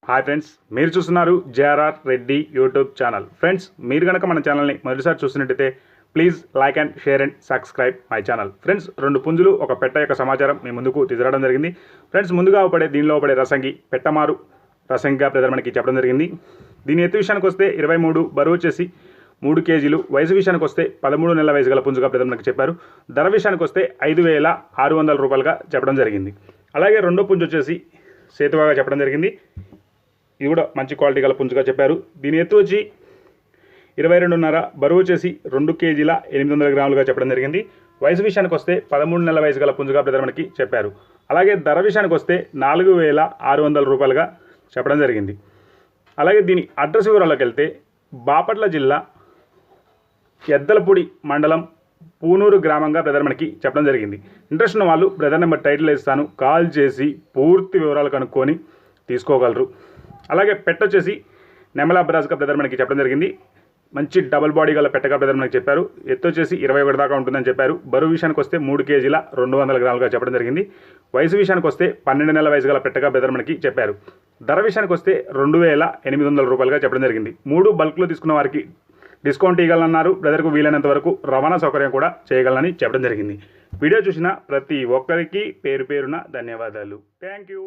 Hi friends, మీరు చూస్తున్నారు JRR Reddy YouTube channel. Friends, మీరు కనుక మన ఛానల్ని మొదటిసారి చూస్తున్నట్టయితే please like and share and subscribe my channel. Friends, 2 పుంజులు ఒక పెట్ట యొక్క సమాచారం మీ ముందుకు తీసుకురావడం జరిగింది. ఫ్రెండ్స్, ముందుగా దీనిలో పడే రసంగి పెట్టమారు రసంగిగా బ్రదర్ మనకి చెప్పడం జరిగింది. దీని ఎత్తు విషయానికి వస్తే 23, బరువు వచ్చేసి 3 కేజీలు. వయసు విషయానికి వస్తే 13 నెలల వయసు గల పుంజుగా బ్రదర్ మనకి చెప్పారు. ధర విషయానికి వస్తే 5,600 రూపాయలుగా చెప్పడం జరిగింది. అలాగే రెండో పుంజు వచ్చేసి సేతువాగా చెప్పడం జరిగింది. ఇది కూడా మంచి క్వాలిటీ గల పుంజుగా చెప్పారు. దీని ఎత్తు వచ్చి 22.5, బరువు వచ్చేసి 2 కేజీల 800 గ్రాములుగా చెప్పడం జరిగింది. వయసు విషయానికి వస్తే 13 నెలల వయసు గల పుంజుగా బ్రదర్ మనకి చెప్పారు. అలాగే ధర విషయానికి వస్తే 4,600 రూపాయలుగా చెప్పడం జరిగింది. అలాగే దీని అడ్రస్ వివరాల్లోకి వెళ్తే బాపట్ల జిల్లా ఎద్దలపూడి మండలం పూనూరు గ్రామంగా బ్రదర్ మనకి చెప్పడం జరిగింది. ఇంట్రెస్ట్ ఉన్న వాళ్ళు బ్రదర్ నెంబర్ టైటిల్ ఇస్తాను, కాల్ చేసి పూర్తి వివరాలు కనుక్కొని తీసుకోగలరు. అలాగే పెట్టొచ్చేసి నెమల అబ్రాజ్గా బ్రదర్ మనకి చెప్పడం జరిగింది. మంచి డబుల్ బాడీ గల పెట్టగా బ్రదర్ మనకి చెప్పారు. ఎత్తు వచ్చేసి 21 దాకా ఉంటుందని చెప్పారు. బరువు విషయానికి వస్తే 3 కేజీల 200 గ్రాములుగా చెప్పడం జరిగింది. వయసు విషయానికి వస్తే 12 నెలల వయసు గల పెట్టగా బ్రదర్ మనకి చెప్పారు. ధర విషయానికి వస్తే 2,800 రూపాయలుగా చెప్పడం జరిగింది. 3 బల్క్లో తీసుకున్న వారికి డిస్కౌంట్ ఇవ్వాలన్నారు. బ్రదర్కు వీలైనంత వరకు రవాణా సౌకర్యం కూడా చేయగలనని చెప్పడం జరిగింది. వీడియో చూసిన ప్రతి ఒక్కరికి పేరు పేరున ధన్యవాదాలు. Thank you.